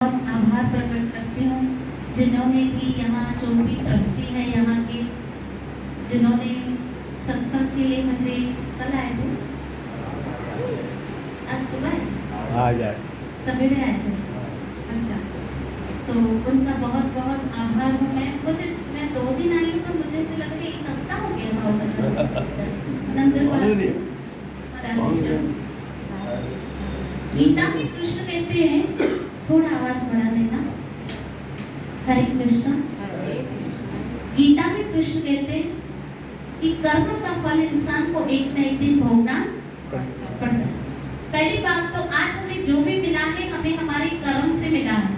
आभार प्रकट करती हूँ जिन्होंने भी यहाँ जो भी ट्रस्टी है यहाँ के, जिन्होंने सत्संग के लिए मुझे कल आए थे, आज सुबह आ जाए सवेरे आए थे। अच्छा, तो उनका बहुत बहुत आभार हूँ मैं 2 दिन आई हूँ, पर मुझे ऐसे लग रहा है 1 हफ्ता हो गया गीता में कृष्ण कहते हैं, थोड़ा आवाज बढ़ा देना। हरे कृष्ण। गीता में कृष्ण कहते हैं कि कर्म का फल इंसान को एक न एक दिन भोगना पड़ता है। पहली बात तो आज हमें जो भी मिला है, हमें हमारे कर्म से मिला है।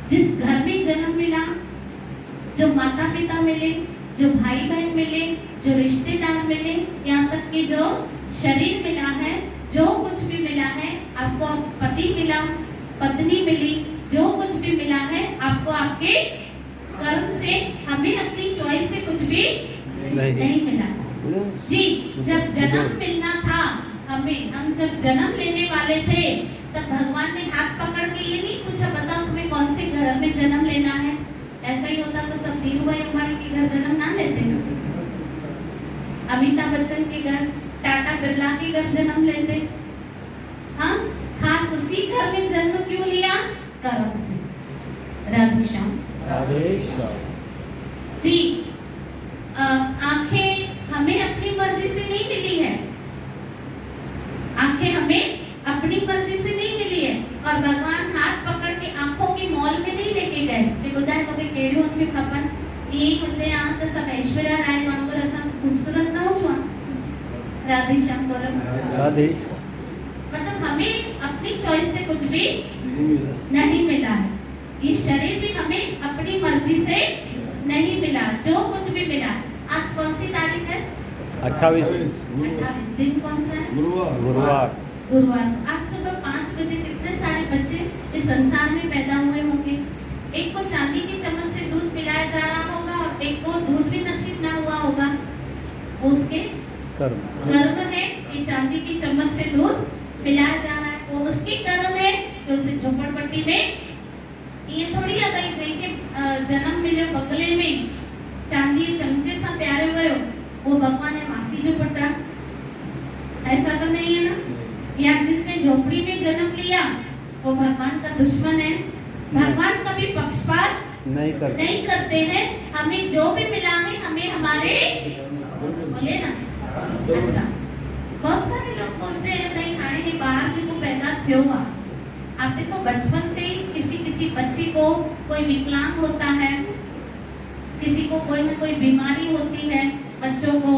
जिस घर में जन्म मिला, जो माता पिता मिले, जो भाई बहन मिले, जो रिश्तेदार मिले, यहाँ तक कि जो शरीर मिला है, जो कुछ भी मिला है, आपको पति मिला, पत्नी मिली, जो कुछ भी मिला है आपको आपके कर्म से, हमें अपनी चॉइस से कुछ भी नहीं मिला जी। जब जन्म मिलना था हम जब जन्म लेने वाले थे, तब भगवान ने हाथ पकड़ के ये नहीं पूछा बताओ तुम्हें कौन से घर में जन्म लेना है। ऐसा ही होता तो सब धीरू भाई अंबानी के घर जन्म ना लेते, अमिताभ बच्चन के घर, टाटा बिरला के घर जन्म लेते। हाँ, खास उसी घर में जन्म क्यों लिया? कर्म से। राधे श्याम जी। आंखें हमें अपनी मर्जी से नहीं मिली है, आंखें हमें अपनी मर्जी से नहीं मिली है, और भगवान हाथ पकड़ के आंखों की मॉल में नहीं लेके गए कि बुधाए तो के केड़ियों की खपन ये मुझे यहाँ तो सब ऐश्वर्या राय वांगुर ऐसा खूबसूरत ना हो छो। राधे श्याम बोलो। राधे। मतलब हमें अपनी चॉइस से कुछ भी नहीं मिला है। ये शरीर भी हमें अपनी मर्जी से नहीं मिला, जो कुछ भी मिला। आज कौन सी तारीख है? 28 दिन कौन सा है? गुरुवार। आज सुबह 5 बजे कितने सारे बच्चे इस संसार में पैदा हुए होंगे। एक को चांदी की चम्मच से दूध पिलाया जा रहा होगा और एक को दूध भी नसीब ना हुआ होगा। उसके कर्म है कि चांदी की चम्मच से दूध पिलाया जा रहा है, वो उसकी कर्म है कि उसे झोपड़पट्टी में, ये थोड़ी है भाई जे जन्म मिले बंगले में चांदी चमचे सा प्यारे हुए वो भगवान ने मासी जो पटा, ऐसा तो नहीं है ना। या जिसने झोपड़ी में जन्म लिया वो भगवान का दुश्मन है। भगवान कभी पक्षपात नहीं करते हैं। हमें जो भी मिला है हमें हमारे बोले ना। अच्छा, बहुत सारे लोग बोलते हैं नहीं हाणे ही बाहर जी को पैदा थियो हुआ। आप देखो बचपन से ही किसी बच्चे को कोई विकलांग होता है, किसी को कोई न कोई बीमारी होती है बच्चों को,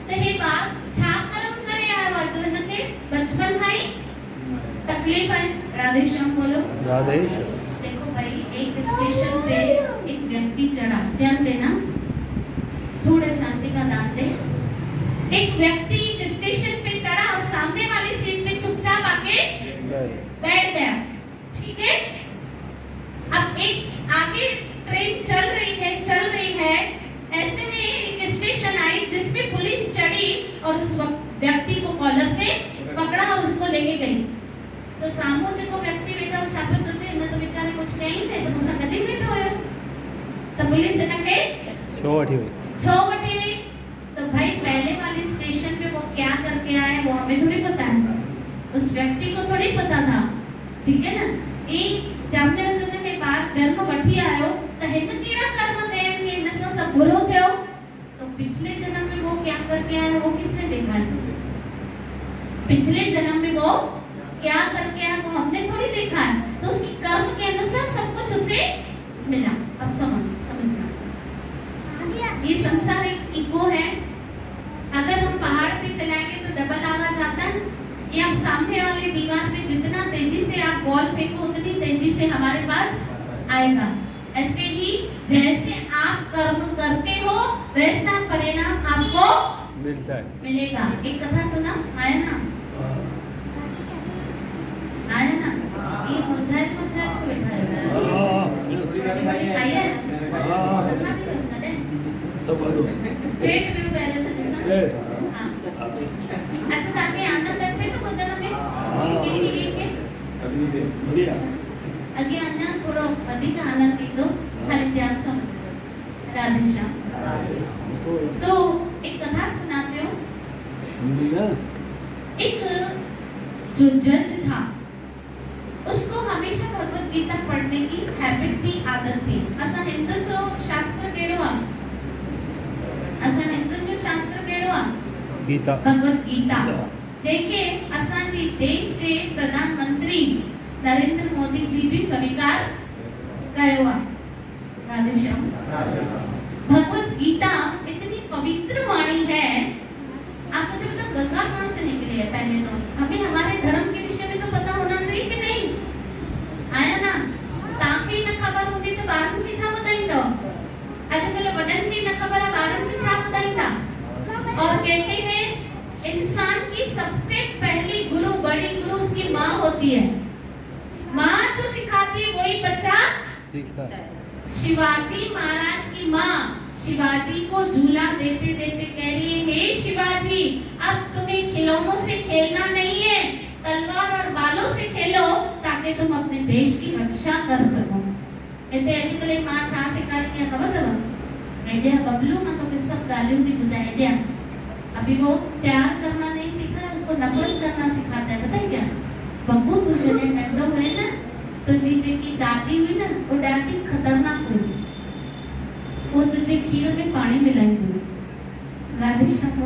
तो ये बात छाप कर्म करे आवा जो है न के बचपन भाई तकलीफ है। राधे श्याम बोलो। राधे। देखो भाई, एक स्टेशन पे एक व्यक्ति चढ़ा, ध्यान देना, थोड़े शांति का दान दे। एक व्यक्ति एक स्टेशन पे चढ़ा और सामने वाली सीट पे चुपचाप आके बैठ गया, ठीक है। अब एक आगे ट्रेन चल रही है, ऐसे में एक स्टेशन आई जिसपे पुलिस चढ़ी और उस व्यक्ति को कॉलर से पकड़ा और उसको लेके गई। तो सामो जो व्यक्ति बैठा वो छापे सोचे मैं तो बेचारे कुछ कहीं नहीं, तो मुसा गदी बैठो है, तो पुलिस ने कहे छो वठी हुई। तो भाई पहले वाली स्टेशन पे वो क्या करके आए वो हमें थोड़ी पता है, उस व्यक्ति को थोड़ी पता था, ठीक है ना। ये जामनगर जने के बाद जन्म वठी आयो तो हिन केड़ा कर्म कया कि नसा सब बुरो थियो, तो पिछले जन्म में वो क्या करके आया वो किसने देखा है? पिछले जन्म में वो क्या करके आया वो हमने थोड़ी देखा है, तो उसकी कर्म के अनुसार सब कुछ उसे मिला। अब समझना ये संसार एक इको है। अगर हम पहाड़ पे चलाएंगे तो डबल आवाज आता है, या सामने वाली दीवार पे जितना तेजी से आप बॉल फेंको उतनी तेजी से हमारे पास आएगा। ऐसे ही जैसे आप कर्म करते हो वैसा परिणाम आपको मिलेगा। एक कथा सुना आया ना, ये मुरझाए छो बैठा है खाई है कथा नहीं होता है स्ट्रेट व्यू पहले तो दिशा। हाँ, अच्छा ताकि आनंद अच्छे तो बदल में के बढ़िया आगे अन्य थोड़ो अधिक आनंद दीदो खाली ध्यान समझो। राधे श्याम। तो एक कथा सुनाते हो। एक जो जज था उसको हमेशा भगवत गीता पढ़ने की हैबिट थी, आदत थी। असा हिंदू जो शास्त्र केड़ो गीता, भगवत गीता जेके असांजी देश जे प्रधानमंत्री नरेंद्र मोदी जी भी स्वीकार कयो आ। राधे श्याम। भगवत गीता इतनी पवित्र वाणी है। आप मुझे बताओ गंगा कहाँ से निकली है? पहले तो हमें हमारे धर्म के विषय में तो पता होना चाहिए कि नहीं? आया ना? ताकि न खबर होती तो बारन की छा बताइंदो। अजकल वडन की न खबर है बारन की छा बताइंदा। और कहते हैं इंसान की सबसे पहली गुरु, बड़ी गुरु उसकी माँ होती है। माँ जो सिखाती है वही बच्चा सीखता है। शिवाजी महाराज की माँ शिवाजी को झूला देते देते कह रही है, हे शिवाजी अब तुम्हें खिलौनों से खेलना नहीं है, तलवार और बालों से खेलो ताकि तुम अपने देश की रक्षा कर सको। कहते अॼुकल्ह माँ छा सेखारींदी आहे ख़बर अथव? हेॾे बबलू मां तोखे सभु ॻाल्हियूं थी ॿुधाए। हेॾे अभी वो प्यार करना नहीं सीखा है, उसको नफरत करना सिखाता है। पता है क्या बब्बू, तू जॾहिं नंढो हुए ना तुझी जेकी दादी हुई ना वो ॾाढी खतरनाक हुई। वो तुझे खीर में पानी मिलाईंदी। राधे श्याम।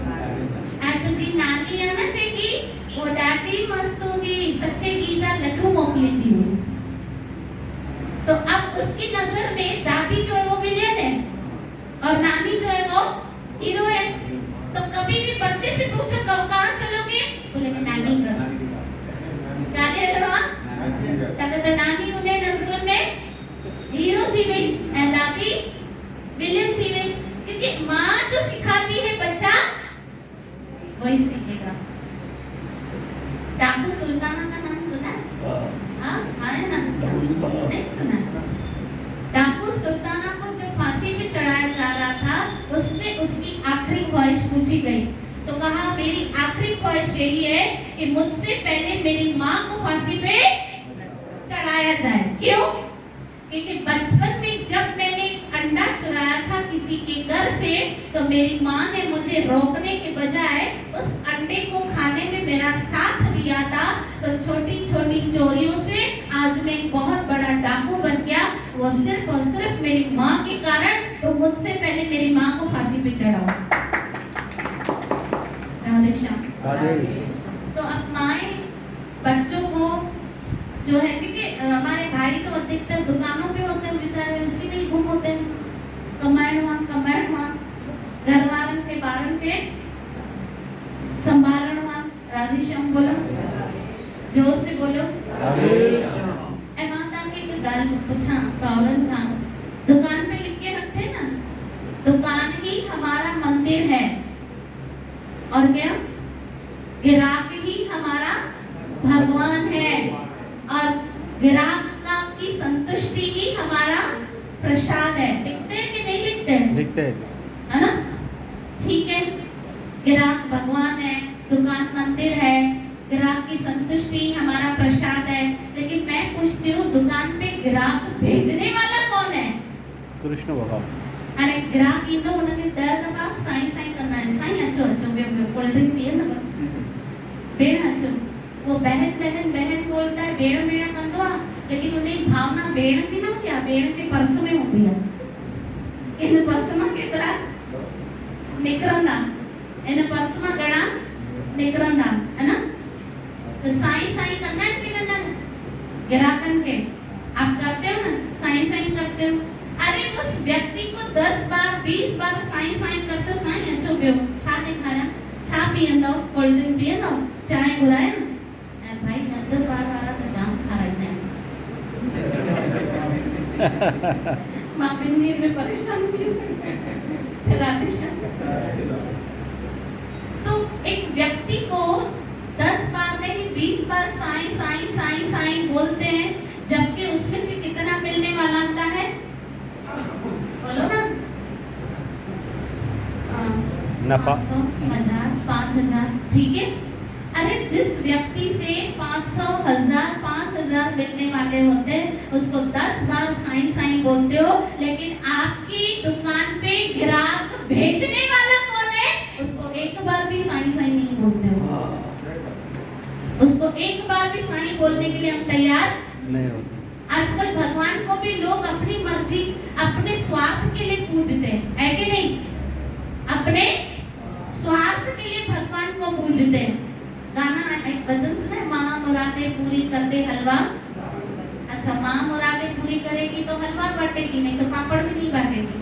ऐं तुझी नानी है ना जेकी वो ॾाढी मस्त हूंदी, सच्चे घी जा लड्डू मोकिलींदी हुई। तो अब उसकी नजर में दादी जो है वो विलेन है और नानी जो है वो हीरो है। तो कभी भी बच्चे से पूछो कब कहाँ चलोगे, बोलेंगे नानी घर। दादी लड़वा चलो तो नानी उन्हें नजर में हीरो थी गई, दादी विलेन थी गई। क्योंकि माँ जो सिखाती है बच्चा वही सीखेगा। टापू सुल्ताना का नाम सुना है? हाँ है ना? नहीं सुना? टापू सुल्ताना को जब फांसी पे चढ़ाया जा रहा था उससे उसकी आखिरी ख्वाहिश पूछी गई। तो कहा मेरी आखिरी ख्वाहिश यही है कि मुझसे पहले मेरी माँ को फांसी पे चढ़ाया जाए। क्यों? क्योंकि बचपन में जब मैंने अंडा चुराया था किसी के घर से तो मेरी माँ ने मुझे रोकने के बजाय उस अंडे को खाने में मेरा साथ दिया था। तो छोटी छोटी चोरियों से आज मैं एक बहुत बड़ा डाकू बन गया, वो सिर्फ और सिर्फ मेरी माँ के कारण। तो मुझसे पहले मेरी माँ को फांसी पे चढ़ाओ। राधे श्याम। तो अब माएं बच्चों को जो है, क्योंकि हमारे भाई तो अधिकतर दुकानों पे होते हैं, बेचारे उसी में ही गुम होते हैं। कमाएण घर वालन के बारन के संभालन। राधे श्याम बोलो, जोर से बोलो। ए माता की कोई गाल पूछा कावरन का दुकान पे लिख के रखते ना, दुकान ही हमारा मंदिर है और क्या ग्राहक ही हमारा भगवान है और ग्राहक का की संतुष्टि ही हमारा प्रसाद है। लिखते हैं कि नहीं लिखते हैं? लिखते हैं, है ना? ठीक है, ग्राहक भगवान है, दुकान मंदिर है, ग्राहक की संतुष्टि हमारा प्रसाद है। लेकिन मैं पूछती हूँ दुकान पे ग्राहक भेजने वाला कौन है? कृष्ण भगवान। अरे ग्राहक ये तो उनके दर दबा साई साई करना है, साई अच्छो अच्छो कोल्ड ड्रिंक पिए ना बेड़ अच्छो। वो बहन बहन बहन बोलता है, बेड़ा बेड़ा कंदो, लेकिन उन्हें भावना बेड़ जी ना क्या बेड़ जी पर्स में होती है। इन पर्स में केतरा निकरंदा, इन पर्स में घणा निकरंदा, है ना? तो साई साई करना है कि ना ग्राहकन के? आप करते हो ना, साई साई करते हो। अरे उस व्यक्ति को 10 बार 20 बार साई साई करते हो, साई अच्छो पियो, छा नहीं खाया, छा पियंदो, कोल्ड ड्रिंक पियंदो, चाय घुराया। भाई 10 बार वाला तो जाम खा रहे थे। माँ बिन्नी में परेशान थी। तो एक व्यक्ति को 10 बार नहीं 20 बार साई साई साई साई बोलते हैं, जबकि उसमें से कितना मिलने वाला होता है? बोलो ना, 500, 1000, 5000, ठीक है। अरे जिस व्यक्ति से 500, 1000, 5000 मिलने वाले होते हैं उसको 10 बार साईं साईं बोलते हो, लेकिन आपकी दुकान पे ग्राहक भेजने वाला कौन है उसको एक बार भी साईं साईं नहीं बोलते हो। उसको एक बार भी साईं बोलने के लिए हम तैयार नहीं होते। आजकल भगवान को भी लोग अपनी मर्जी, अपने स्वार्थ के लिए पूजते हैं, है कि नहीं? अपने स्वार्थ के लिए भगवान को पूजते हैं। गाना एक भजन सुना, माँ मुरादें पूरी कर दे हलवा। अच्छा, माँ मुरादें पूरी करेगी तो हलवा बांटेगी, नहीं तो पापड़ भी नहीं बांटेगी।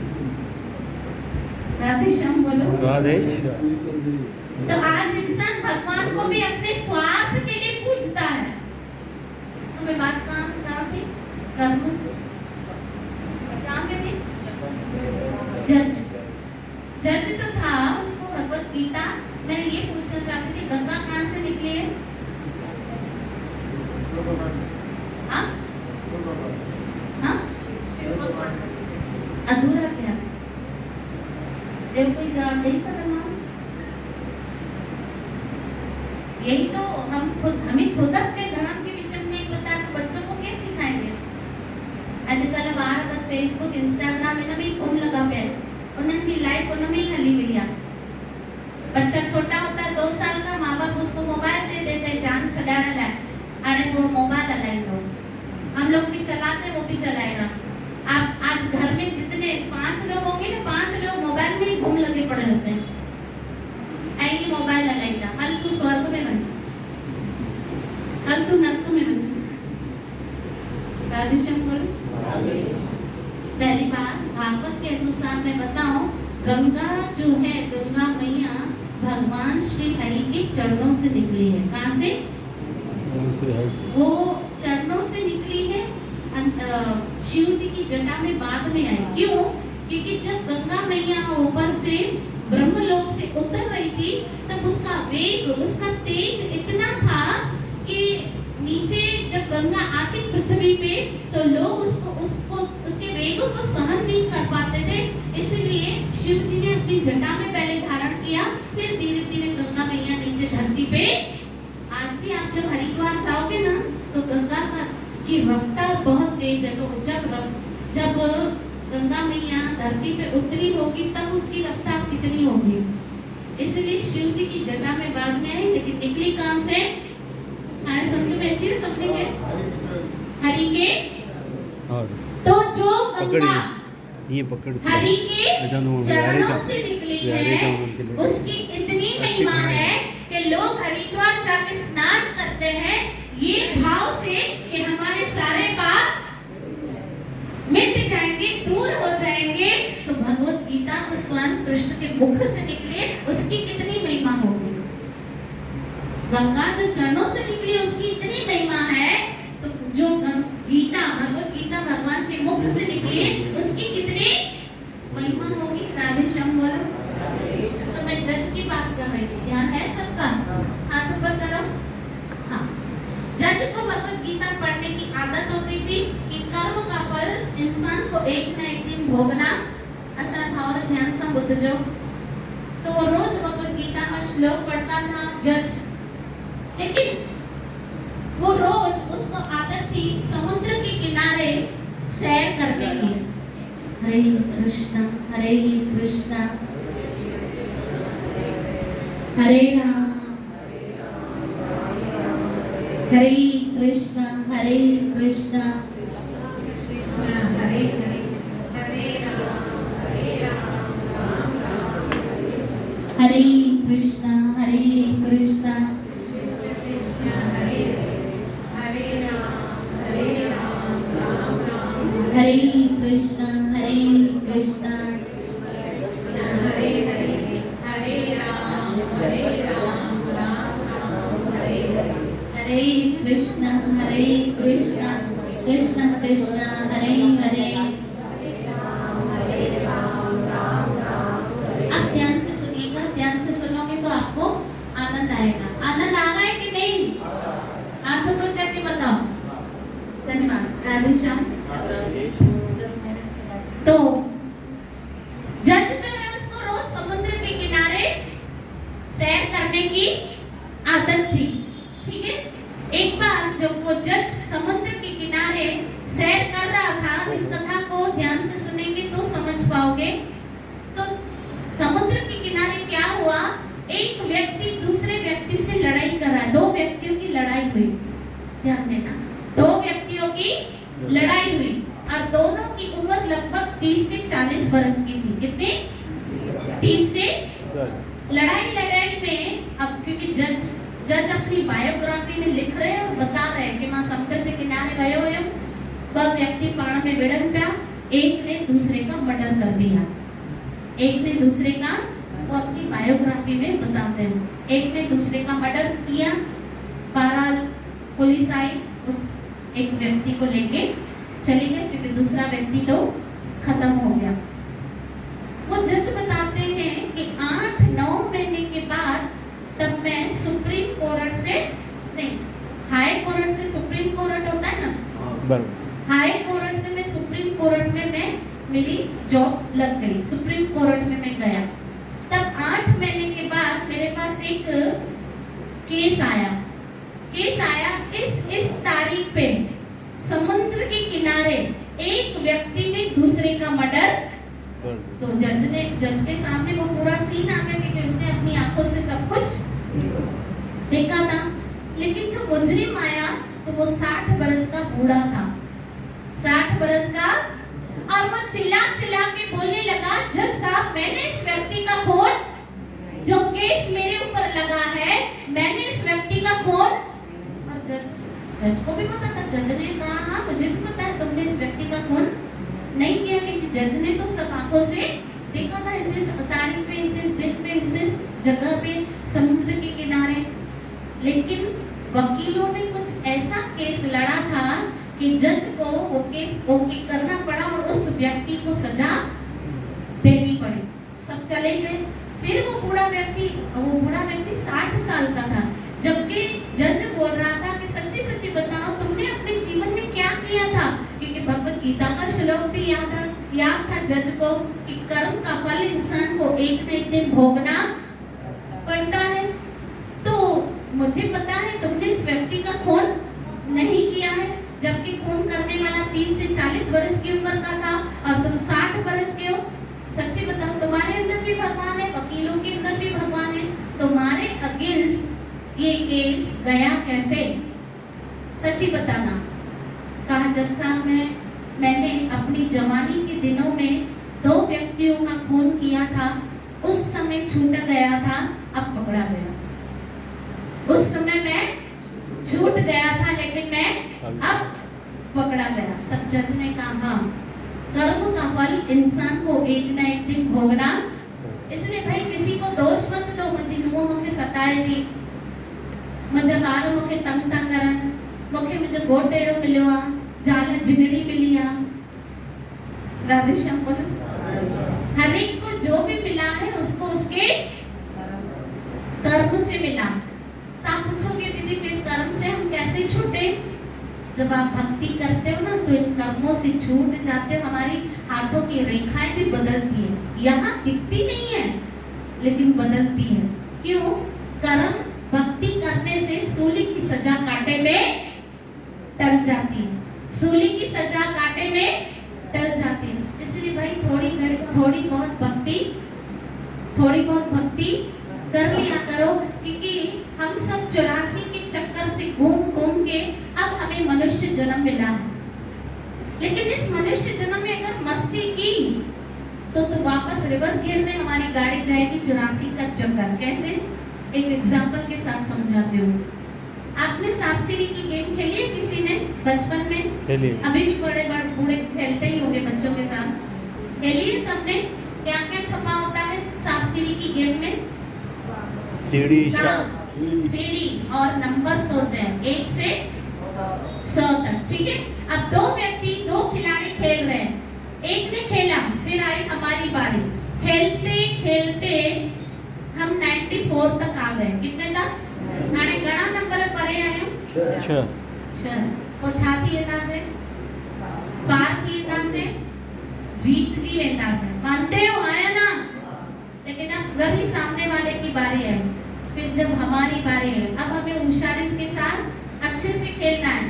राधे श्याम बोलो। राधे। तो आज इंसान भगवान को भी अपने स्वार्थ के लिए पूजता है। तो मैं बात कहाँ थी? कर्म कहाँ पे थी? जज तो था, उसको भगवत गीता। मैं ये पूछना चाहती थी, गंगा कहाँ से निकली है? हाँ? अधूरा क्या? कोई जवाब दे सकता? यही तो हमें खुद अपने धर्म के विषय में नहीं पता तो बच्चों को क्या सिखाएंगे? अॼुकल्ह ॿार बस फेसबुक इंस्टाग्राम में भी घुम लगा पे, उन्हनि जी लाइफ उन में ही हली हुई है। बच्चा छोटा होता है 2 साल का, माँ बाप उसको मोबाइल दे देते हैं जान छड़ाने लाए, अरे वो मोबाइल हलाएंगे। हम लोग भी चलाते, वो भी चलाएगा। आप आज घर में जितने 5 लोग होंगे ना, 5 लोग मोबाइल में ही घूम लगे पड़े होते हैं। आई मोबाइल हलाएगा, हल तू स्वर्ग में बन, हल तू नरक में बन। राधे श्याम बोलो। पहली बात भागवत के अनुसार मैं बताऊं, गंगा जो है, गंगा मैया भगवान श्री हरि के चरणों से निकली है। कहाँ से? वो चरणों से निकली है। शिव जी की जटा में बाद में आई। क्यों? क्योंकि जब गंगा मैया ऊपर से ब्रह्मलोक से उतर रही थी तब उसका वेग, उसका तेज इतना था कि नीचे जब गंगा आती पृथ्वी पे तो लोग उसके वेग को सहन नहीं कर पाते थे। इसलिए शिव जी ने अपनी जटा में पहले धारण किया, फिर धीरे धीरे गंगा मैया नीचे धरती पे। आज भी आप जब हरिद्वार जाओगे ना तो गंगा की रफ्तार बहुत तेज है। तो जब गंगा मैया धरती पे उतरी होगी तब उसकी रफ्तार कितनी होगी? इसलिए शिव जी की जटा में बाद में आई, लेकिन निकली कहाँ से? आए समझ में अच्छी समझ के हरि के। तो जो गंगा ये पकड़ हरि के चरणों से निकली है, उसकी इतनी महिमा है कि लोग हरिद्वार जाके स्नान करते हैं ये भाव से कि हमारे सारे पाप मिट जाएंगे, दूर हो जाएंगे। तो भगवत गीता तो स्वयं कृष्ण के मुख से निकले, उसकी कितनी महिमा होगी। गंगा जो चरणों से निकली उसकी इतनी महिमा है, तो जो गीता, भगवत गीता भगवान के मुख से निकली उसकी कितनी महिमा होगी। राधे श्याम बोलो। तो मैं जज की बात कर रही थी, ध्यान है सबका? हाथ ऊपर करो। हाँ, जज को भगवत गीता पढ़ने की आदत होती थी कि कर्म का फल इंसान को एक न एक दिन भोगना। असा भाव ध्यान से बुद्ध जो, तो वो रोज भगवत गीता का श्लोक पढ़ता था जज। लेकिन वो रोज उसको आदत थी समुद्र के किनारे सैर करने की। हरे कृष्णा हरे कृष्णा हरे राम हरे कृष्णा हरे कृष्णा हरे हरे हरे राम राम राम हरे कृष्णा हरे कृष्णा हरे कृष्णा हरे कृष्णा हरे हरे राम राम राम हरे कृष्णा हरे कृष्णा कृष्ण कृष्ण हरे हरे। आप ध्यान से सुनिएगा, ध्यान से सुनोगे तो आपको आनंद आएगा। आनंद आ रहा है कि नहीं? हाथ ऊपर करके बताओ। धन्यवाद। राधे श्याम। तो जज जो है उसको रोज समुद्र के किनारे सैर करने की आदत थी। इस कथा को ध्यान से सुनेंगे तो समझ पाओगे। तो समुद्र के किनारे क्या हुआ, एक व्यक्ति दूसरे व्यक्ति से लड़ाई कर रहा है। दो व्यक्तियों की लड़ाई हुई, ध्यान देना, दो व्यक्तियों की लड़ाई हुई और दोनों की उम्र लगभग 30 से 40 बरस की थी। कितने? 30 से। लड़ाई में अब क्योंकि जज अपनी बायोग्राफी में लिख रहे हैं और बता रहे हैं कि मां समुद्र के किनारे वयो वह व्यक्ति पाण में विड़न पिया, एक ने दूसरे का मर्डर कर दिया। एक ने दूसरे का, वो अपनी बायोग्राफी में बताते हैं, एक ने दूसरे का मर्डर किया। बहरहाल पुलिस आई, उस एक व्यक्ति को लेके चली गई क्योंकि दूसरा व्यक्ति तो खत्म हो गया। वो जज बताते हैं कि 8-9 महीने के बाद तब मैं सुप्रीम कोर्ट से नहीं, हाई कोर्ट से सुप्रीम कोर्ट होता है ना, हाई कोर्ट से मैं सुप्रीम कोर्ट में मैं मेरी जॉब लग गई, सुप्रीम कोर्ट में मैं गया। तब 8 महीने के बाद मेरे पास एक केस आया इस तारीख पे समुद्र के किनारे एक व्यक्ति ने दूसरे का मर्डर। तो जज के सामने वो पूरा सीन आ गया क्योंकि उसने अपनी आंखों से सब कुछ देखा था। लेकिन जब मुजरिम आया तो वो 60 बरस का बूढ़ा था, 60 बरस का, और वो चिल्ला के बोलने लगा, जज साहब मैंने इस व्यक्ति का खून, जो केस मेरे ऊपर लगा है, मैंने इस व्यक्ति का खून। और जज को भी पता था, जज ने कहा हाँ मुझे भी पता है तुमने इस व्यक्ति का खून नहीं किया, क्योंकि जज ने तो सब आंखों से देखा था, इस तारीख पे, इस दिन पे, इस जगह पे, समुद्र के किनारे। लेकिन वकीलों ने कुछ ऐसा केस लड़ा था कि जज को वो केस ओके करना पड़ा और उस व्यक्ति को सजा देनी पड़ी। सब चले गए। फिर वो बूढ़ा व्यक्ति 60 साल का था, जबकि जज बोल रहा था कि सच्ची सच्ची बताओ तुमने अपने जीवन में क्या किया था, क्योंकि भगवत गीता का श्लोक भी याद था जज को कि कर्म का फल इंसान को एक न एक दिन भोगना पड़ता है। तो मुझे पता है तुमने इस व्यक्ति का खून नहीं किया है, जबकि खून करने वाला 30 से 40 बरस की उम्र का था और तुम 60 बरस के हो। सच्ची बताओ तुम्हारे अंदर भी भगवान है, वकीलों के अंदर भी भगवान है, तुम्हारे अगेंस्ट ये केस गया कैसे? सच्ची बताना। कहा जज साहब मैंने अपनी जवानी के दिनों में 2 व्यक्तियों का खून किया था, उस समय छूट गया था, अब पकड़ा गया। उस समय मैं छूट गया था लेकिन मैं अब पकड़ा गया। तब जज ने कहा हाँ, कर्म का फल इंसान को एक न एक दिन भोगना। इसलिए भाई किसी को दोष मत दो, मुझे नुओ मुखे सताए थी, मुझे कार मुखे तंग था करन, मुझे गोटेड़ो मिलियो आ, जाल जिंदड़ी मिली आ। राधे श्याम बोलो। हर एक को जो भी मिला है उसको उसके कर्म से मिला। तो आप पूछोगे दीदी फिर कर्म से हम कैसे छूटे? जब आप भक्ति करते हो ना तो इन कर्मों से छूट जाते हो, हमारी हाथों की रेखाएं भी बदलती है। यहाँ दिखती नहीं है लेकिन बदलती है। क्यों? कर्म भक्ति करने से सूली की सजा कांटे में टल जाती है, सूली की सजा कांटे में टल जाती है। इसलिए भाई थोड़ी बहुत भक्ति कर लिया करो, क्योंकि हम सब 84 के चक्कर से घूम के अब हमें मनुष्य जन्म मिला है। लेकिन इस मनुष्य जन्म में अगर मस्ती की तो वापस रिवर्स गियर में हमारी गाड़ी जाएगी 84 का चक्कर। कैसे? एक एग्जांपल के साथ समझाती हूँ। आपने सांप सीढ़ी की गेम खेली है किसी ने बचपन में? खेली। अभी भी बड़े बूढ़े खेलते ही होंगे बच्चों के साथ। खेली है सबने? क्या क्या छपा होता है सांप सीढ़ी की गेम में? सीढ़ी और नंबर्स होते हैं 1 से 100 तक। ठीक है। अब 2 खिलाड़ी खेल रहे हैं। एक ने खेला, फिर आई हमारी बारी। खेलते हम 94 तक आ गए। कितने तक? हाणे घणा नंबर परे आयो? 6। वो छा थी एता से पार थी एता से जीत जी वेंदा से। मानते हो? आया ना? लेकिन अब वही सामने वाले की बारी आई। फिर जब हमारी बारी है, अब हमें होशियारी के साथ अच्छे से खेलना है।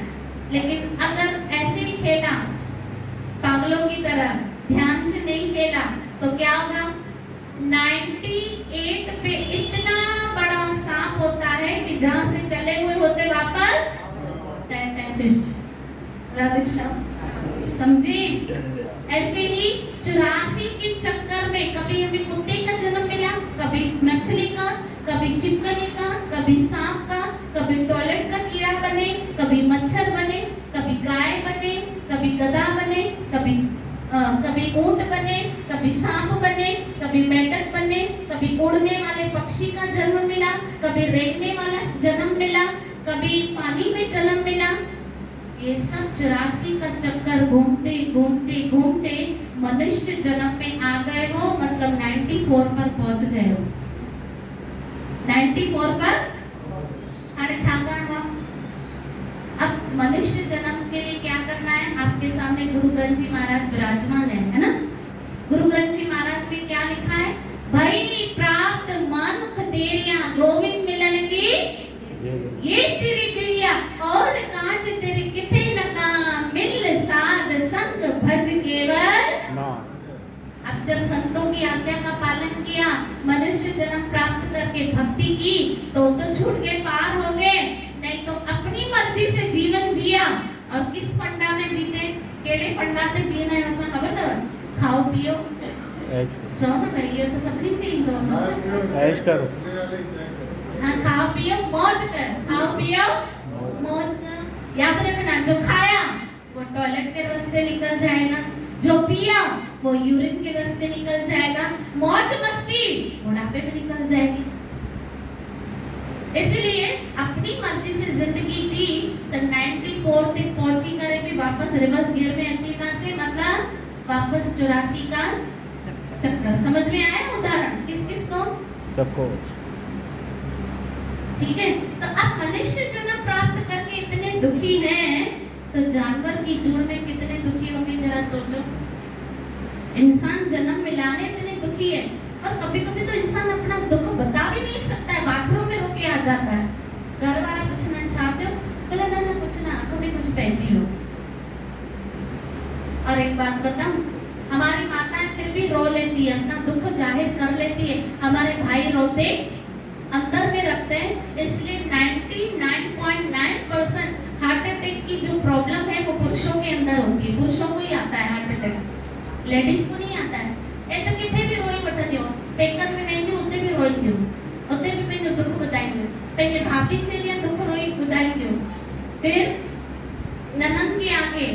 लेकिन अगर ऐसे ही खेला पागल पागलों की तरह ध्यान से नहीं खेला तो क्या होगा? 98 पे इतना बड़ा सांप होता है कि जहां से चले हुए होते वापस फिश। राधे श्याम, समझे? ऐसे ही 84 के चक्कर में कभी हमें कुत्ते का जन्म मिला, कभी मछली का, कभी छिपकली का, कभी सांप का, कभी टॉयलेट का कीड़ा बने, कभी मच्छर बने, कभी गाय बने, कभी गधा बने, कभी ऊंट बने, कभी सांप बने, कभी मेंढक बने, कभी उड़ने वाले पक्षी का जन्म मिला, कभी रेंगने वाला जन्म मिला, कभी पानी में जन्म मिला। ये सब 84 का चक्कर घूमते घूमते घूमते मनुष्य जन्म में आ गए हो, मतलब 94 पर पहुंच गए हो। 94 पर अरे छांगण हुआ। अब मनुष्य जन्म के लिए क्या करना है? आपके सामने गुरु ग्रंथ जी महाराज विराजमान है ना? गुरु ग्रंथ जी महाराज में क्या लिखा है? भई प्राप्त मानुख तेरिया गोविंद मिलन की ये तेरी प्रिया और कांच तेरे किथे नका मिल साध संग भज केवल। अब जब संतों की आज्ञा का पालन किया, मनुष्य जन्म प्राप्त करके भक्ति की तो छूट के पार हो गए, नहीं तो अपनी मर्जी से जीवन जिया। और किस फंडा में जीते? केड़े फंडा ते जीना है उसका खबर था? खाओ पियो जाओ ना भाई, ये तो सबनी के ही दो ऐश करो। हाँ, खाओ पियो मौज कर, खाओ पियो मौज कर। याद रखना, जो खाया वो टॉयलेट के रास्ते निकल जाएगा, जो पिया वो यूरिन के रास्ते निकल जाएगा, मौज मस्ती बुढ़ापे में निकल जाएगी। इसलिए अपनी मर्जी से जिंदगी जी तो 94 तक पहुंची करे भी वापस रिवर्स गियर में अची ना से, मतलब वापस 84 का चक्कर। समझ में आया उदाहरण? किस किस को? सबको। ठीक है, तो अब मनुष्य जन्म प्राप्त करके इतने दुखी हैं, तो जानवर की जूड़ में कितने दुखी होंगे जरा सोचो। इंसान जन्म मिला है इतने दुखी है, और कभी कभी तो इंसान अपना दुख बता भी नहीं सकता है, बाथरूम में रोके आ जाता है। घर वाला पूछना चाहते हो, बोला ना ना कुछ ना, आंखों में कुछ पैजी हो। और एक बात बताऊं, हमारी माताएं फिर भी रो लेती है, अपना दुख जाहिर कर लेती है, हमारे भाई रोते अंदर में रखते हैं। इसलिए 99.9% हार्ट अटैक की जो प्रॉब्लम है वो पुरुषों के अंदर होती है, पुरुषों को ही आता है हार्ट अटैक, लेडीज को नहीं आता है। तो किथे भी रोई बता दियो, पेकर में नहीं दियो, उते भी रोई दियो, उते भी मैं दुख बताई दियो, पहले भाभी के लिए दुख रोई बताई दियो, फिर ननद के आगे,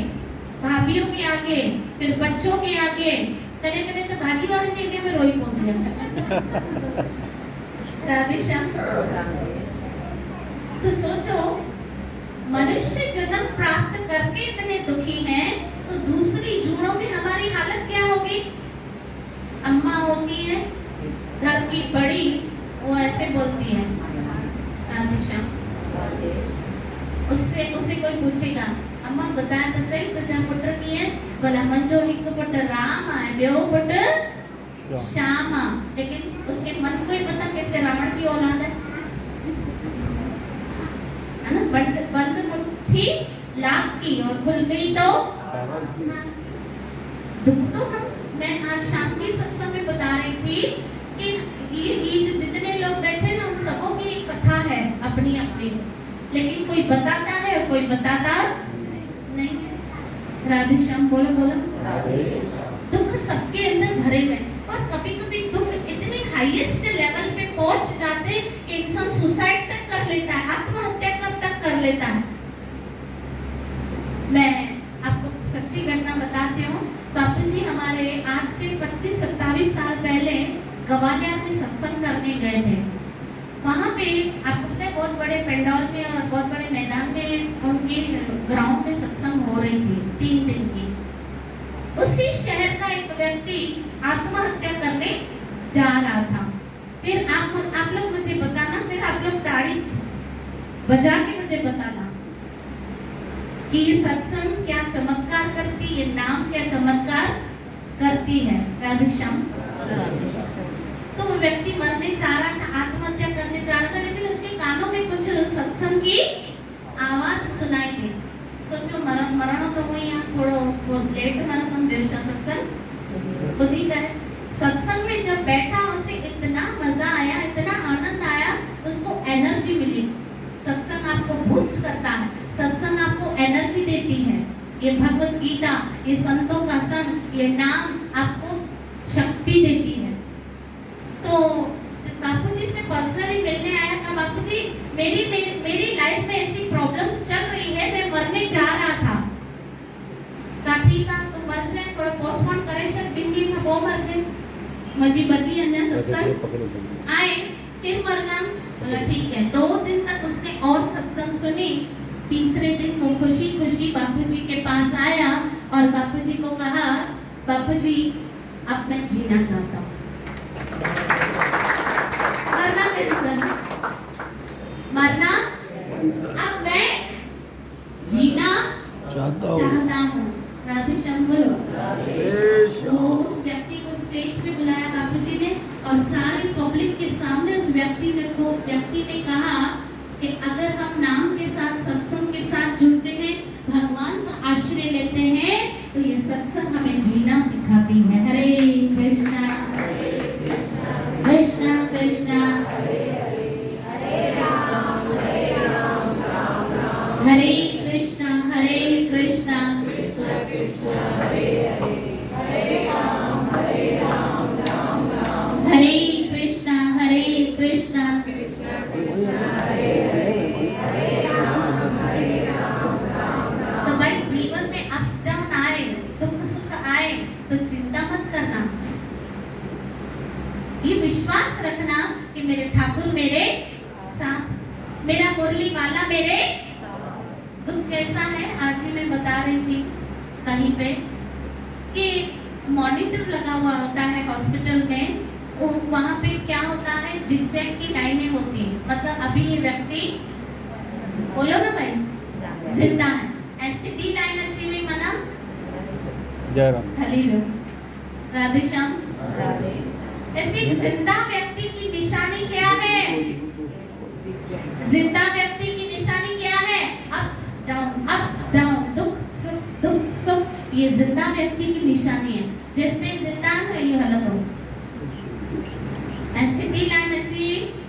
भाभीयों के आगे, फिर बच्चों के आगे, कने कने तो भागी वाले के आगे में रोई पहुंच दिया। राधे श्याम। तो सोचो, मनुष्य जन्म प्राप्त करके इतने दुखी हैं, तो दूसरी जूड़ों में हमारी हालत क्या होगी? अम्मा होती है घर की बड़ी, वो ऐसे बोलती है, राधे श्याम, उससे कोई पूछेगा, अम्मा बताया तो सही तुझा पुत्र की है? बोला मंजो हिक पुत्र राम है, ब्यो पुत्र श्याम। लेकिन उसके मन को ही पता कैसे रावण की औलाद है ना? बंद मुट्ठी लाभ की और खुल गई तो दुख। तो मैं आज शाम की सत्संग में बता रही थी कि ये जो जितने लोग बैठे ना, उन सबों की एक कथा है अपनी अपनी, लेकिन कोई बताता है और कोई बताता नहीं है। राधे श्याम, बोलो बोलो। दुख सबके अंदर भरे हुए, और कभी कभी दुख इतने हाईएस्ट लेवल पे पहुंच जाते कि इंसान सुसाइड तक कर लेता है, आत्महत्या तक कर लेता है। मैं आपको सच्ची घटना बताती हूँ। बापूजी हमारे आज से 25-27 साल पहले ग्वालियर में सत्संग करने गए थे। वहाँ पे आपको पता है बहुत बड़े पंडाल में और बहुत बड़े मैदान में उनके ग्राउंड में सत्संग हो रही थी 3 दिन की। उसी शहर का एक व्यक्ति आत्महत्या करने जा रहा था। फिर आप लोग मुझे बताना, फिर आप लोग ताड़ी बजा के मुझे बताना कि ये सत्संग क्या चमत्कार करती, ये नाम क्या चमत्कार करती है। राधे श्याम। तो वो व्यक्ति मरने जा रहा था, आत्महत्या करने जा रहा था, लेकिन उसके कानों में कुछ सत्संग की आवाज सुनाई दी। सोचो मरणो तो हुई यहाँ थोड़ो वो लेट मरण तुम बेशा सत्संग बुद्धि करे। सत्संग में जब बैठा उसे इतना मजा आया, इतना आनंद आया, उसको एनर्जी मिली। सत्संग आपको बूस्ट करता है, सत्संग आपको एनर्जी देती है। ये भगवत गीता, ये संतों का संग, ये नाम आपको शक्ति देती है। तो बापूजी से पर्सनली मिलने आया था, बापूजी मेरी लाइफ में ऐसी प्रॉब्लम्स चल रही है, मैं मरने जा रहा था। कहा ठीक है तो मर जाए, थोड़ा पोस्टपोन करे शायद बिंदी में वो मर जाए। मजी बदी अन्य सत्संग आए फिर मरना, बोला ठीक है। 2 दिन तक उसने और सत्संग सुनी। तीसरे दिन वो खुशी खुशी बापूजी के पास आया और बापूजी को कहा, बापूजी अब मैं जीना चाहता हूँ। मरना मेरे सर, मरना अब मैं जीना चाहता हूँ। राधे श्याम बोलो। तो उस व्यक्ति को स्टेज पे बुलाया बापूजी ने और सारी पब्लिक के सामने उस व्यक्ति ने कहा कि अगर हम नाम के साथ सत्संग के साथ जुड़ते हैं, भगवान का आश्रय लेते हैं, तो ये सत्संग हमें जीना सिखाती है। हरे कृष्णा कृष्णा कृष्णा हरे कृष्णा हरे कृष्णा हरे कृष्णा हरे कृष्णा। तो भाई जीवन में अप्स डाउन आए, दुख सुख आए तो चिंता मत करना, ये विश्वास रखना कि मेरे ठाकुर मेरे साथ, मेरा मुरली वाला मेरे। दुख कैसा है, आज ही मैं बता रही थी कहीं पे कि मॉनिटर लगा हुआ होता है हॉस्पिटल में, वहाँ पे क्या होता है, जिग-जैग की लाइनें होती हैं। मतलब अभी ये व्यक्ति बोलो ना भाई जिंदा है, ऐसी दी लाइन अच्छी हुई मना खाली लो। राधे श्याम। ऐसी जिंदा व्यक्ति की निशानी क्या है? जिंदा व्यक्ति की निशानी क्या है? अप्स डाउन, दुख सुख, ये जिंदा व्यक्ति की निशानी है। जिसने जिंदा है ये हालत हो ऐसी दी लाइन अच्छी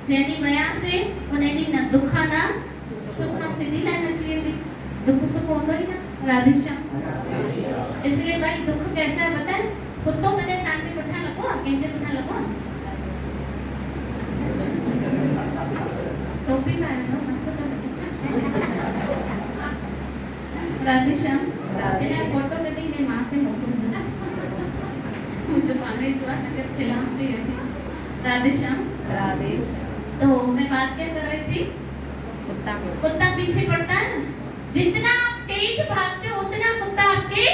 जेनी वया से उन्हें ना दुखा ना सुखा, सीधी लाइन अच्छी थी, दुख सुख होगा ही ना। राधे श्याम। इसलिए भाई दुख कैसा है पता है, कुत्तों में दे कांचे पठा लगो, केंचे पठा लगो, टोपी में आया मस्त तो राधे श्याम। इन्हें फोटो में दी ने माथे मोकू जस मुझे माने जो है नगर खिलास भी रहती। राधे श्याम। राधे। तो मैं बात क्या कर रही थी, कुत्ता पीछे पड़ता है ना, जितना आप तेज भागते हो उतना कुत्ता आपके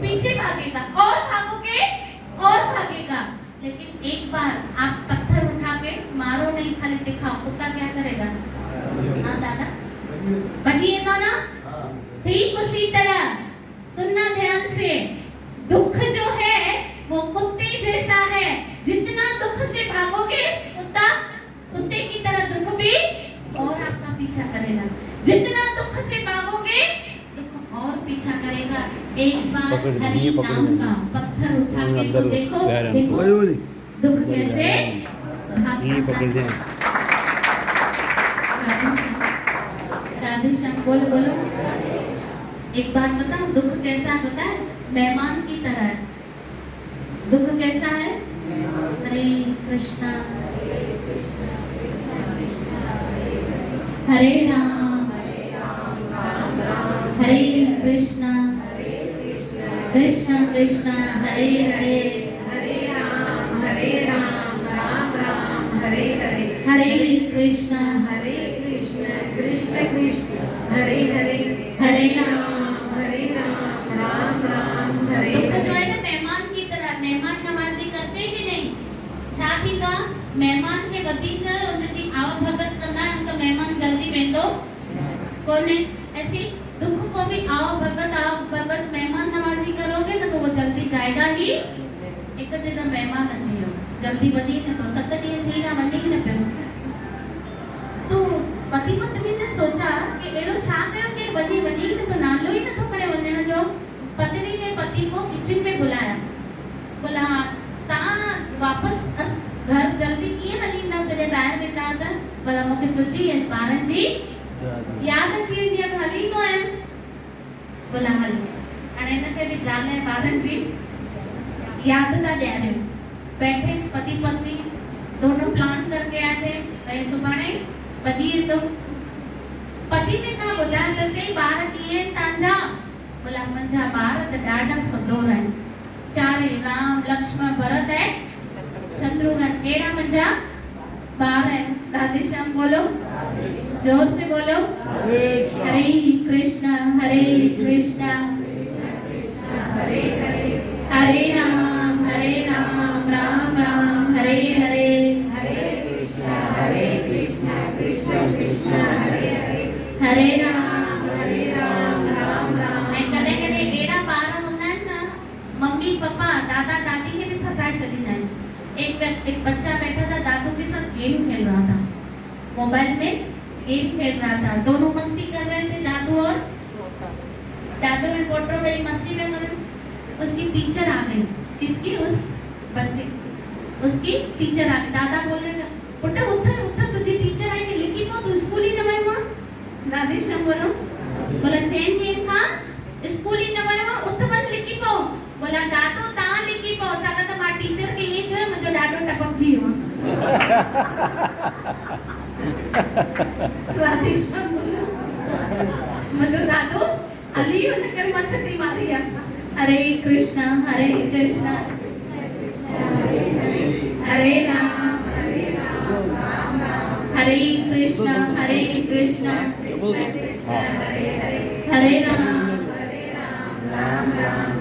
पीछे भागेगा और भागोगे और भागेगा। लेकिन एक बार आप पत्थर उठा के मारो नहीं, खाली दिखाओ, कुत्ता क्या करेगा? हाँ दादा बढ़िए तो ना। ठीक उसी तरह सुनना ध्यान से, दुख जो है वो कुत्ते जैसा है, जितना दुख से भागोगे कुत्ते की तरह दुख भी और आपका पीछा करेगा। जितना दुख से भागोगे दुख और पीछा करेगा। एक बार हरि नाम का पत्थर उठा के तो देखो दुख कैसे भागता है। राधे श्याम। बोलो। एक बात बताओ, दुख कैसा पता है? मेहमान की तरह है। दुख कैसा है? हरे कृष्णा हरे राम हरे कृष्णा कृष्णा कृष्णा हरे हरे राम राम हरे हरे हरे कृष्णा कृष्ण कृष्ण हरे हरे हरे राम राम हरे दुख जो है ना मेहमान की तरह, मेहमान नवाजी करते कि नहीं? छाती का मेहमान के वधीक उनजी आवा भगत करना है तो मेहमान जल्दी वेंदो कोने। ऐसी दुख को भी आओ भगत मेहमान नवाजी करोगे ना तो वो जल्दी जाएगा ही। एक जगह मेहमान अची हो जल्दी वधी न तो 7 ॾींहं थी ना वधी न पियो। तो पति पत्नी ने सोचा कि एड़ो छा कयो के वधी वधी ने तो नालो ही नथो खड़े वञण जो। पत्नी ने पति को किचन में बुलाया, बोला ता वापस घर जल्दी किए हलींदा जॾहिं ॿाहिरि वेंदा त? बोला मूंखे तुंहिंजी ऐं ॿारनि जी यादि अची वेंदी आहे त हलींदो आहियां। बोला हल, हाणे हिनखे बि ज़ाल ऐं ॿारनि जी यादि था ॾियारियूं। बैठे पति पत्नी दोनों प्लान करके आए थे भाई सुभाणे बदिए तो पति ने कहा ॿुधाए त सही ॿार कीअं तव्हांजा? बोला मुंहिंजा ॿार त ॾाढा सदोर आहिनि, चारे राम लक्ष्मण भरत ऐं शत्रुघ्न अहिड़ा मुंहिंजा ॿार आहिनि। राधे श्याम बोलो, जोर से बोलो। हरे कृष्णा हरे हरे हरे राम राम राम हरे हरे। हरे कृष्णा कृष्ण कृष्ण हरे हरे हरे राम राम राम। ऐं कॾहिं कॾहिं अहिड़ा ॿार हूंदा आहिनि न, मम्मी पापा दादा दादी खे भी फंसाए छॾींदा आहिनि। एक बच्चा बैठा था, दादू के साथ गेम खेल रहा था, मोबाइल में गेम खेल रहा था, दोनों मस्ती कर रहे थे, दादू में पोटो भाई मस्ती में कर। उसकी टीचर आ गई, किसकी? उस बच्चे, उसकी टीचर आ गई। दादा बोल रहे पुट्टा उठ तुझी टीचर आई कि लिखी पो तू स्कूल ही न वयो मां। राधे श्याम बोलो। बोला चैन ॾींहंनि खां स्कूल ही न वयो मां, उठ वञ लिखी पो। बोला दादू तव्हां लिखी पो, छाकाणि त मां टीचर खे ईअं चयो मुंहिंजो ॾाढो टपकजी वियो। राधे श्याम बोलो। मुंहिंजो दादू हली वञ करे मां छुटी मारी आहे। हरे कृष्णा हरे राम हरे कृष्णा हरे राम।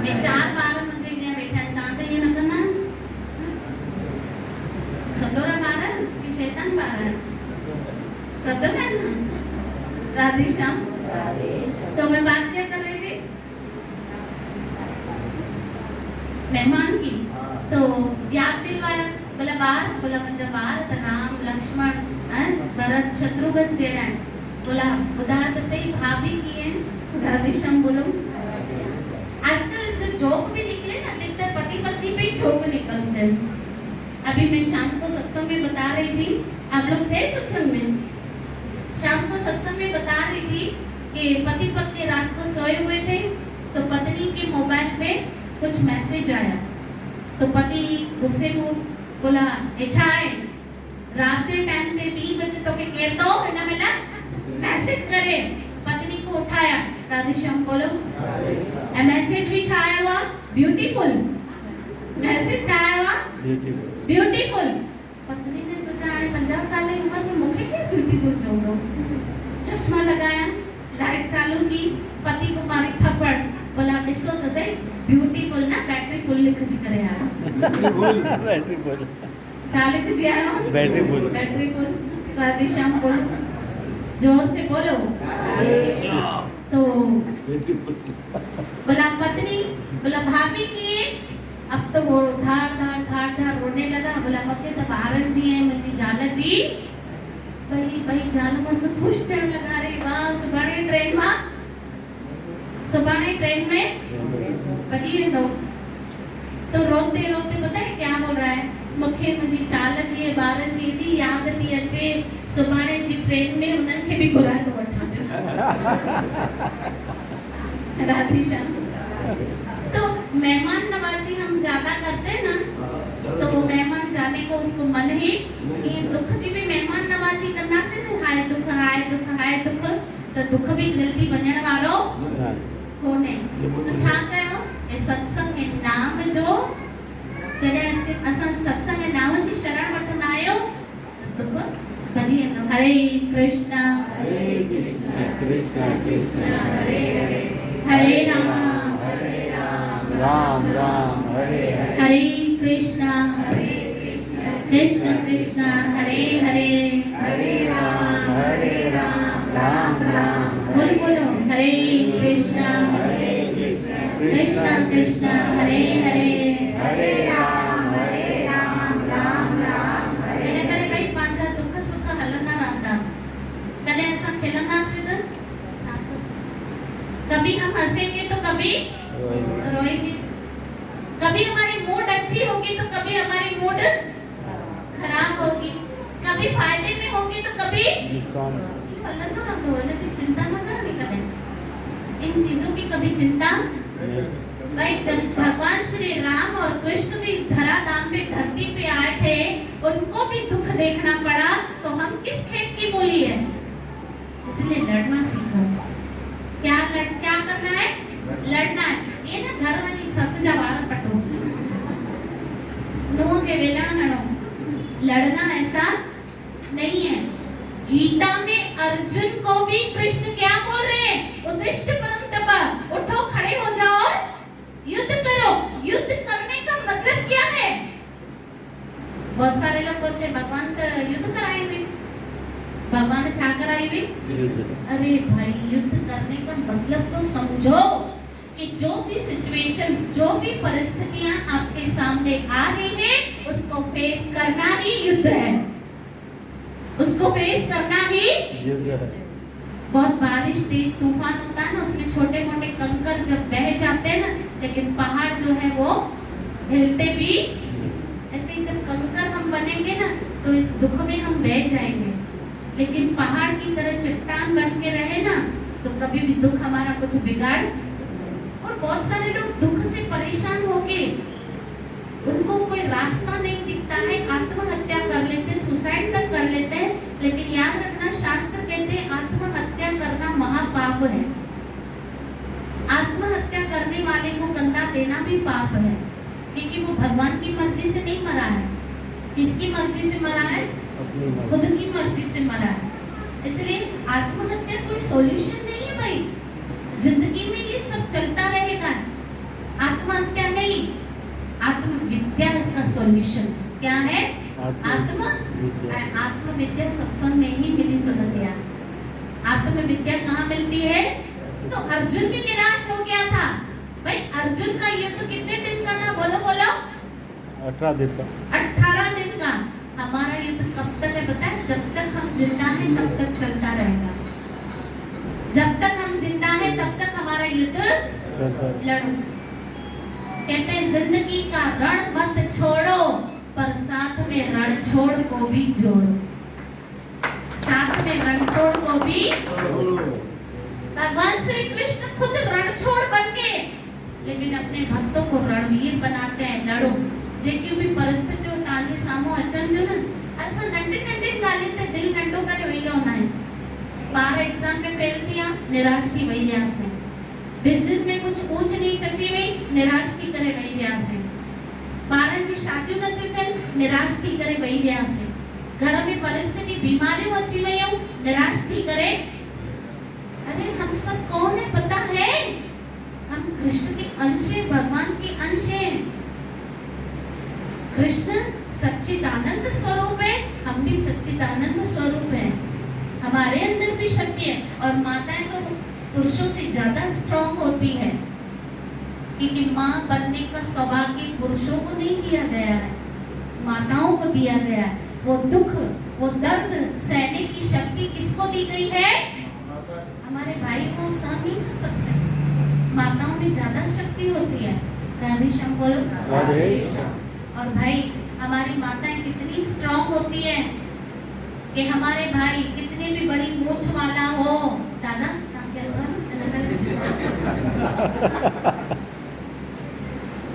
ये चार ॿार मुंहिंजे अॻियां वेठा आहिनि, तव्हां त ईअं न कंदा आहियो? सदोरा ॿार आहिनि कि शैतान ॿार आहिनि? सदोरा आहिनि न। राधे श्याम। तो मैं बात क्या कर रही थी? मेहमान की। तो याद दिलवाया, बोला बार, बोला मुंहिंजा ॿार त राम लक्ष्मण भरत शत्रुघ्न जहिड़ा आहिनि। बोला ॿुधायो त सही भाभी कीअं? राधे श्याम बोलो। आजकल जो जोक भी निकले ना, अधिकतर पति पत्नी पे जोक निकलते हैं। अभी मैं शाम को सत्संग में बता रही थी, आप लोग थे सत्संग में? शाम को सत्संग में बता रही थी कि पति पत्नी रात को सोए हुए थे, तो पत्नी के मोबाइल में कुछ मैसेज आया। तो पति गुस्से में बोला छा है रात के टाइम ते 2 बजे तो के केर तो हिन महिल मैसेज करे। पत्नी को उठाया। राधे श्याम बोलो। ए मैसेज भी छा आया हुआ? ब्यूटीफुल। मैसेज छा आया हुआ? ब्यूटीफुल। पत्नी ने सोचा हाणे 50 साल की उम्र में मूंखे क्या ब्यूटीफुल चवंदो। चश्मा लगाया, लाइट चालू की, पति को मारी थप्पड़। बोला ॾिसो त सही ब्यूटीफुल ना बैटरी फुल लिखजी करे आया। बैटरी फुल छा लिखजी आया? Battery full. राधे श्याम बोलो, जोर से बोलो। तो बोला पत्नी, बोला भाभी की। अब तो वो ठार रोने लगा। बोला मूंखे त ॿारनि जी ऐं मुंहिंजी ज़ाल जी भई ज़ाल मुड़ुस ख़ुशि थियण लगा रे। वाह, सुभाणे ट्रेन में वधी वेंदो। तो रोते रोते पता है क्या बोल रहा है? मूंखे मुंहिंजी ज़ाल जी ऐं ॿारनि जी एॾी यादि थी अचे, सुभाणे जी ट्रेन में उन्हनि खे बि घुराए थो वठां। राधे श्याम। तो मेहमान नवाजी हम ज्यादा करते हैं ना, तो वो मेहमान जाने को उसको मन ही ये दुख जी भी मेहमान नवाजी करना से न हाय दुख तो दुख भी जल्दी वञण वारो कोने। तो छा कयो? ए सत्संग ए नाम जो जॾहिं असां सत्संग ए नाम जी शरण वठंदा आहियो तो दुख भली वेंदो। हरे कृष्णा हरे राम राम राम हरे कृष्णा कृष्ण कृष्ण हरे हरे राम राम बोलो हरे कृष्णा कृष्ण कृष्ण हरे हरे राम राम। इन करे भाई पंहिंजा दुख सुख हलंदा रहंदा। कॾहिं तेलंगाना कभी हम हंसेंगे तो कभी रोएंगे, कभी हमारी मूड अच्छी होगी तो कभी हमारी मूड खराब होगी, कभी फायदे में होगी तो कभी अलग ना तो वाला चिंता ना करनी करें इन चीजों की कभी चिंता भाई। जब भगवान श्री राम और कृष्ण भी इस धराधाम पे धरती पे आए थे, उनको भी दुख देखना पड़ा, तो हम किस खेत की मूली है? इसलिए लड़ना सीखो। क्या करना है? लड़ना है। ये ना घर वाली सस जवार पटो नुह के वेलण हणो, लड़ना ऐसा नहीं है। गीता में अर्जुन को भी कृष्ण क्या बोल रहे हैं? उत्तिष्ठ परंतप, उठो खड़े हो जाओ और युद्ध करो। युद्ध करने का मतलब क्या है? बहुत सारे लोग बोलते हैं भगवान तो युद्ध कराए हुए, भगवान ने छा कराई हुई। अरे भाई, युद्ध करने का मतलब तो समझो कि जो भी सिचुएशंस, जो भी परिस्थितियां आपके सामने आ रही हैं, उसको फेस करना ही युद्ध है, उसको फेस करना ही युद्ध है। बहुत बारिश, तेज तूफान होता है ना, उसमें छोटे मोटे कंकर जब बह जाते हैं ना, लेकिन पहाड़ जो है वो हिलते भी। ऐसे ही जब कंकर हम बनेंगे ना, तो इस दुख में हम बह जाएंगे, लेकिन पहाड़ की तरह चट्टान बन के रहे ना, तो कभी भी दुख हमारा कुछ बिगाड़। और बहुत सारे लोग दुख से परेशान होके, उनको कोई रास्ता नहीं दिखता है, आत्महत्या कर लेते, सुसाइड तक कर लेते हैं। लेकिन याद रखना, शास्त्र कहते हैं आत्महत्या करना महापाप है। आत्महत्या करने वाले को कंधा देना भी पाप है, क्योंकि वो भगवान की मर्जी से नहीं मरा है। किसकी मर्जी से मरा है? खुद की मर्जी से मरा है। इसलिए आत्महत्या कोई सॉल्यूशन नहीं है भाई। जिंदगी में ये सब चलता रहेगा, आत्महत्या नहीं, आत्मविद्या इसका सॉल्यूशन। क्या है? आत्मविद्या सत्संग में ही मिली सकतिया। आत्मविद्या कहाँ मिलती है? तो अर्जुन भी निराश हो गया था भाई। अर्जुन का युद्ध कितने दिन का था? बोलो बोलो। 18 दिन का। 18 दिन का। हमारा युद्ध कब तक है पता है? जब तक हम जिंदा हैं तब तक चलता रहेगा। जब तक हम जिंदा हैं तब तक हमारा युद्ध लड़ो। कहते हैं जिंदगी का रण मत छोड़ो, पर साथ में रणछोड़ को भी जोड़ो। साथ में रणछोड़ को भी। भगवान श्री कृष्ण खुद रणछोड़ बन के, लेकिन अपने भक्तों को रणवीर बनाते हैं। लड़ो जेकी भी परिस्थिति हो ताजे सामो अचन जो ना, ऐसा नंढे गाली ते दिल नंढो करे वही रहना है। 12 एग्जाम में फेल किया, निराश की वही लिहाज से। बिजनेस में कुछ ऊंच नीच अची वही, निराश की करे वही लिहाज से। 12 की शादी न थी थे, निराश की करे वही लिहाज से। घर में परिस्थिति बीमारियों अची वही हो, निराश की करे। अरे हम सब कौन है पता है? हम कृष्ण के अंश हैं, भगवान के अंश हैं। कृष्ण सच्चिदानंद स्वरूप है, हम भी सच्चिदानंद स्वरूप हैं। हमारे अंदर भी शक्ति है। और माताएं तो पुरुषों से ज्यादा स्ट्रॉन्ग होती है, क्योंकि माँ बनने का सौभाग्य पुरुषों को नहीं दिया गया है, माताओं को दिया गया है। वो दुख, वो दर्द सहने की शक्ति किसको दी गई है? हमारे भाई को सहन नहीं कर सकते। माताओं में ज्यादा शक्ति होती है। राधे श्याम बोलो। और भाई हमारी माताएं कितनी स्ट्रॉन्ग होती है कि हमारे भाई कितने भी बड़ी मूंछ वाला हो, दादा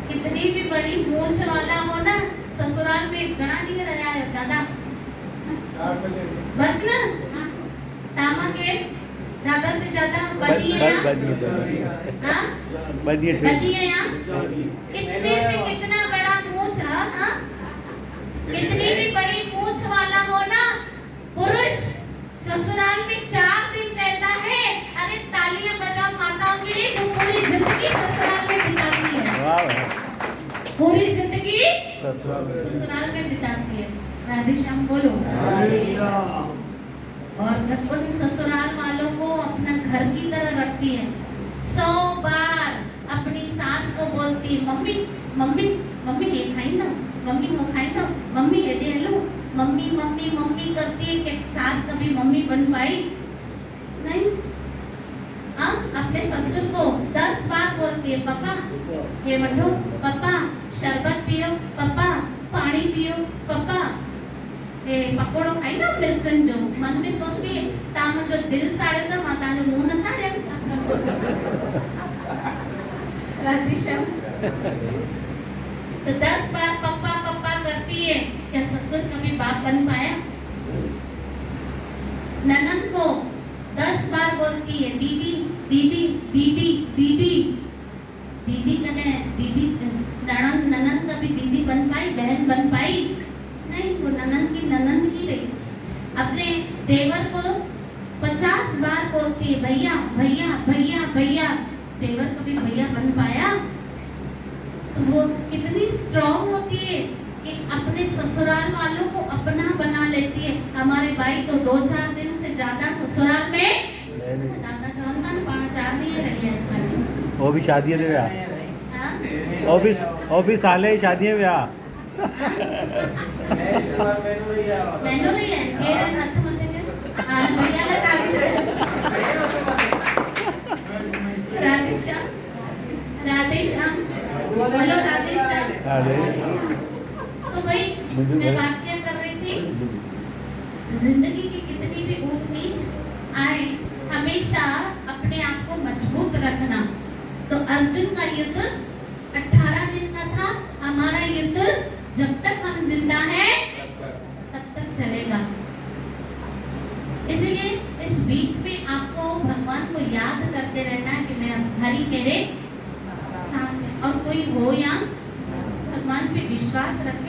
कितनी भी बड़ी मूंछ वाला हो ना, ससुराल में गणा नहीं रहा है दादा, बस ना तामा के ज्यादा से ज्यादा बनी है यहाँ, कितने से कितना बड़ा मूंछ, कितनी भी बड़ी मूंछ वाला हो ना पुरुष, ससुराल में 4 दिन रहता है। अरे तालियां बजाओ माताओं के लिए जो पूरी जिंदगी ससुराल में बिताती है, पूरी जिंदगी ससुराल में बिताती है। राधे श्याम बोलो। और उन ससुराल वालों को अपना घर की तरह रखती है। 100 बार अपनी सास को बोलती, मम्मी मम्मी मम्मी ये खाई ना, मम्मी वो खाई ना, मम्मी ये दे लो, मम्मी मम्मी मम्मी करती है कि सास कभी मम्मी बन पाई? नहीं। हाँ, अपने ससुर को 10 बार बोलती है, पापा हे वठो, पापा शरबत पियो, पापा पानी पियो, पापा ए पकोड़ो खाई ना मिर्चन जो। मन में सोचती है ताम जो दिल साड़े तो माता जो मुंह न साड़े। राधेश्याम। तो 10 बार पप्पा पप्पा करती है, क्या ससुर कभी बाप बन पाया? ननद को 10 बार बोलती है दीदी दीदी दीदी दीदी दीदी कने दीदी। ननद ननद कभी दीदी बन पाई, बहन बन पाई? नहीं, वो ननद की ननद ही रही। अपने देवर को 50 बार बोलती है भैया भैया भैया भैया। देवर कभी भैया बन पाया? तो वो कितनी स्ट्रॉन्ग होती है कि अपने ससुराल वालों को अपना बना लेती है। हमारे भाई तो 2-4 दिन से ज्यादा ससुराल में दादा चौंका 5-4 दिन रही है। वो भी शादी दे व्या हाँ? वो भी साले शादी है व्या मैंने नहीं है मेरे हाथ में थे आज भैया ने ताली बजाई। राधेश्याम राधेश्याम बोलो राधेश्याम। तो भाई मैं बात क्या कर रही थी, जिंदगी की कितनी भी ऊंच नीच आए हमेशा अपने आप को मजबूत रखना। तो अर्जुन का युद्ध 18 दिन का था, हमारा युद्ध जब तक हम जिंदा हैं तब तक चलेगा। इसलिए इस बीच में आपको भगवान को याद करते रहना है कि मेरा हरि मेरे सामने। और कोई हो या भगवान पे विश्वास रख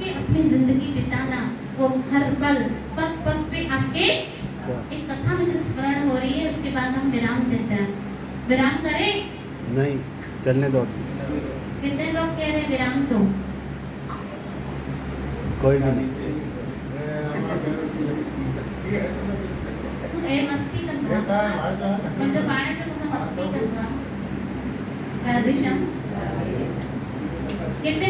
के अपनी जिंदगी बिताना। वो हर पल पग पग पे आपके एक कथा मुझे स्मरण हो रही है, उसके बाद हम विराम देते हैं। विराम करें? नहीं, चलने दो। कितने लोग कह रहे विराम दो? कोई भी नहीं। ए मस्ती करता मुझे बाणे जो मुझे मस्ती करता राधेश्याम। कितने